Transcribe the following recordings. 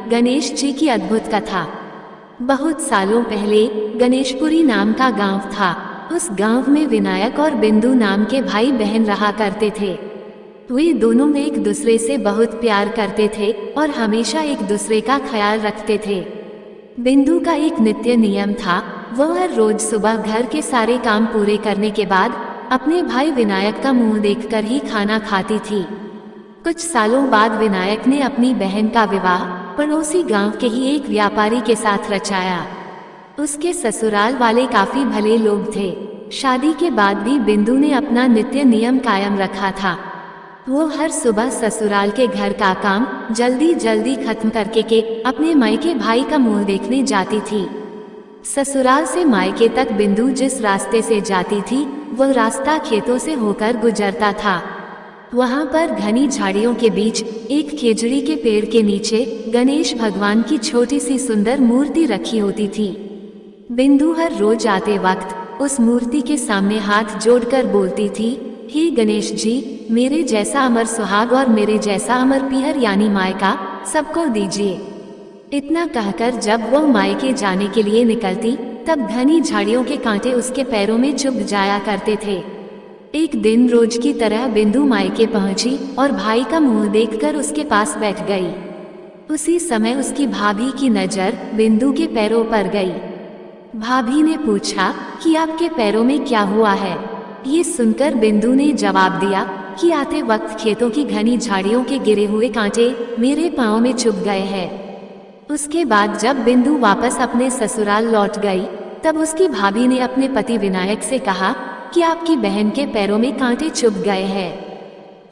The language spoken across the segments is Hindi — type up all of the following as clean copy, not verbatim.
गणेश जी की अद्भुत कथा। बहुत सालों पहले गणेशपुरी नाम का गांव था। उस गांव में विनायक और बिंदु नाम के भाई बहन रहा करते थे। वे दोनों एक दूसरे से बहुत प्यार करते थे और हमेशा एक दूसरे का ख्याल रखते थे। बिंदु का एक नित्य नियम था, वह हर रोज सुबह घर के सारे काम पूरे करने के बाद अपने भाई विनायक का मुंह देखकर ही खाना खाती थी। कुछ सालों बाद विनायक ने अपनी बहन का विवाह पड़ोसी गांव के ही एक व्यापारी के साथ रचाया। उसके ससुराल वाले काफी भले लोग थे। शादी के बाद भी बिंदु ने अपना नित्य नियम कायम रखा था। वो हर सुबह ससुराल के घर का काम जल्दी जल्दी खत्म करके अपने मायके भाई का मुंह देखने जाती थी। ससुराल से मायके तक बिंदु जिस रास्ते से जाती थी वह रास्ता खेतों से होकर गुजरता था। वहां पर घनी झाड़ियों के बीच एक खेजड़ी के पेड़ के नीचे गणेश भगवान की छोटी सी सुंदर मूर्ति रखी होती थी। बिंदु हर रोज आते वक्त उस मूर्ति के सामने हाथ जोड़कर बोलती थी, हे गणेश जी, मेरे जैसा अमर सुहाग और मेरे जैसा अमर पीहर यानी मायका सबको दीजिए। इतना कहकर जब वह मायके जाने के लिए निकलती तब घनी झाड़ियों के कांटे उसके पैरों में चुभ जाया करते थे। एक दिन रोज की तरह बिंदु मायके पहुंची और भाई का मुंह देखकर उसके पास बैठ गई। उसी समय उसकी भाभी की नजर बिंदु के पैरों पर गई। भाभी ने पूछा कि आपके पैरों में क्या हुआ है। ये सुनकर बिंदु ने जवाब दिया कि आते वक्त खेतों की घनी झाड़ियों के गिरे हुए कांटे मेरे पांव में चुभ गए हैं। उसके बाद जब बिंदु वापस अपने ससुराल लौट गई तब उसकी भाभी ने अपने पति विनायक से कहा कि आपकी बहन के पैरों में कांटे चुभ गए हैं।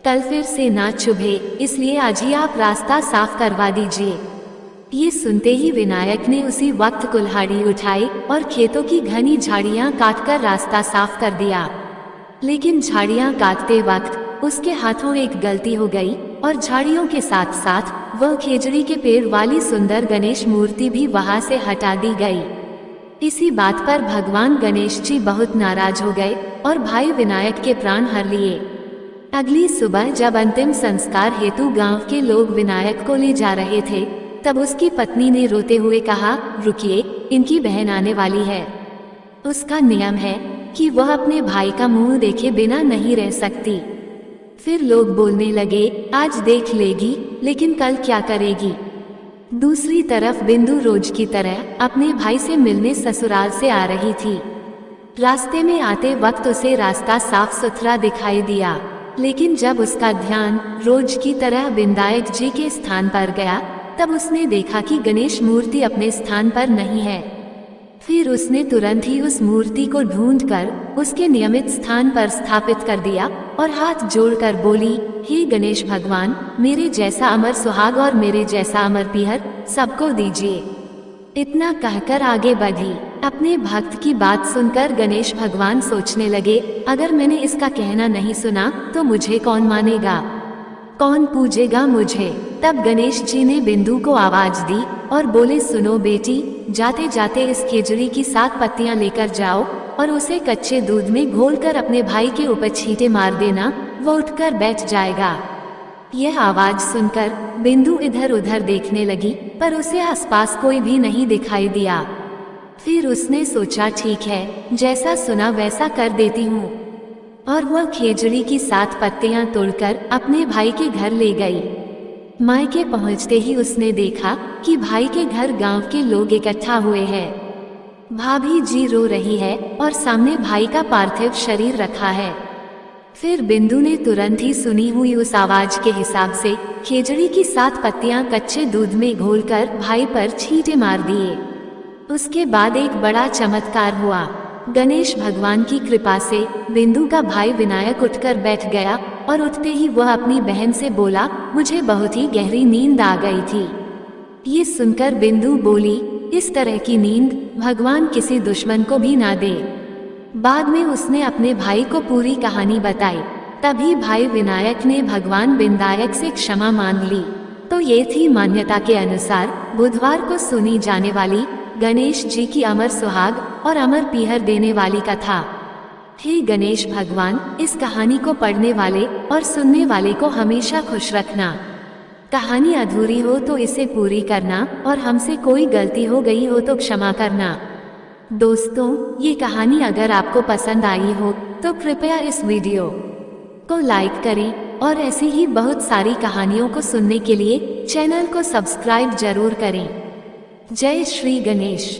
कल फिर से ना चुभे, इसलिए आज ही आप रास्ता साफ करवा दीजिए। ये सुनते ही विनायक ने उसी वक्त कुल्हाड़ी उठाई और खेतों की घनी झाड़ियां काटकर रास्ता साफ कर दिया। लेकिन झाड़ियां काटते वक्त उसके हाथों एक गलती हो गई और झाड़ियों के साथ साथ वह खेजड़ी के पेड़ वाली सुंदर गणेश मूर्ति भी वहां से हटा दी गई। इसी बात पर भगवान गणेश जी बहुत नाराज हो गए और भाई विनायक के प्राण हर लिए। अगली सुबह जब अंतिम संस्कार हेतु गांव के लोग विनायक को ले जा रहे थे तब उसकी पत्नी ने रोते हुए कहा, रुकिए, इनकी बहन आने वाली है। उसका नियम है कि वह अपने भाई का मुंह देखे बिना नहीं रह सकती। फिर लोग बोलने लगे, आज देख लेगी, लेकिन कल क्या करेगी। दूसरी तरफ बिंदु रोज की तरह अपने भाई से मिलने ससुराल से आ रही थी। रास्ते में आते वक्त उसे रास्ता साफ सुथरा दिखाई दिया, लेकिन जब उसका ध्यान रोज की तरह विनायक जी के स्थान पर गया तब उसने देखा कि गणेश मूर्ति अपने स्थान पर नहीं है। फिर उसने तुरंत ही उस मूर्ति को ढूंढकर उसके नियमित स्थान पर स्थापित कर दिया और हाथ जोड़कर बोली, हे गणेश भगवान, मेरे जैसा अमर सुहाग और मेरे जैसा अमर पीहर सबको दीजिए। इतना कहकर आगे बढ़ी। अपने भक्त की बात सुनकर गणेश भगवान सोचने लगे, अगर मैंने इसका कहना नहीं सुना तो मुझे कौन मानेगा, कौन पूजेगा मुझे। तब गणेश जी ने बिंदु को आवाज दी और बोले, सुनो बेटी, जाते जाते इस खेजड़ी की 7 पत्तियां लेकर जाओ और उसे कच्चे दूध में घोलकर अपने भाई के ऊपर छींटे मार देना, वो उठकर बैठ जाएगा। यह आवाज सुनकर बिंदु इधर उधर देखने लगी पर उसे आसपास कोई भी नहीं दिखाई दिया। फिर उसने सोचा, ठीक है, जैसा सुना वैसा कर देती हूँ, और वह खेजड़ी की 7 पत्तियां तोड़कर अपने भाई के घर ले गई। मायके पहुंचते ही उसने देखा कि भाई के घर गांव के लोग इकट्ठा हुए हैं। भाभी जी रो रही है और सामने भाई का पार्थिव शरीर रखा है। फिर बिंदु ने तुरंत ही सुनी हुई उस आवाज के हिसाब से खेजड़ी की 7 पत्तियां कच्चे दूध में घोलकर भाई पर छींटे मार दिए। उसके बाद एक बड़ा चमत्कार हुआ। गणेश भगवान की कृपा से बिंदु का भाई विनायक उठकर बैठ गया और उठते ही वह अपनी बहन से बोला, मुझे बहुत ही गहरी नींद आ गई थी। ये सुनकर बिंदु बोली, इस तरह की नींद भगवान किसी दुश्मन को भी ना दे। बाद में उसने अपने भाई को पूरी कहानी बताई। तभी भाई विनायक ने भगवान विनायक से क्षमा मांग ली। तो ये थी मान्यता के अनुसार बुधवार को सुनी जाने वाली गणेश जी की अमर सुहाग और अमर पीहर देने वाली कथा। हे गणेश भगवान, इस कहानी को पढ़ने वाले और सुनने वाले को हमेशा खुश रखना। कहानी अधूरी हो तो इसे पूरी करना और हमसे कोई गलती हो गई हो तो क्षमा करना। दोस्तों, ये कहानी अगर आपको पसंद आई हो तो कृपया इस वीडियो को लाइक करें और ऐसी ही बहुत सारी कहानियों को सुनने के लिए चैनल को सब्सक्राइब जरूर करें। जय श्री गणेश।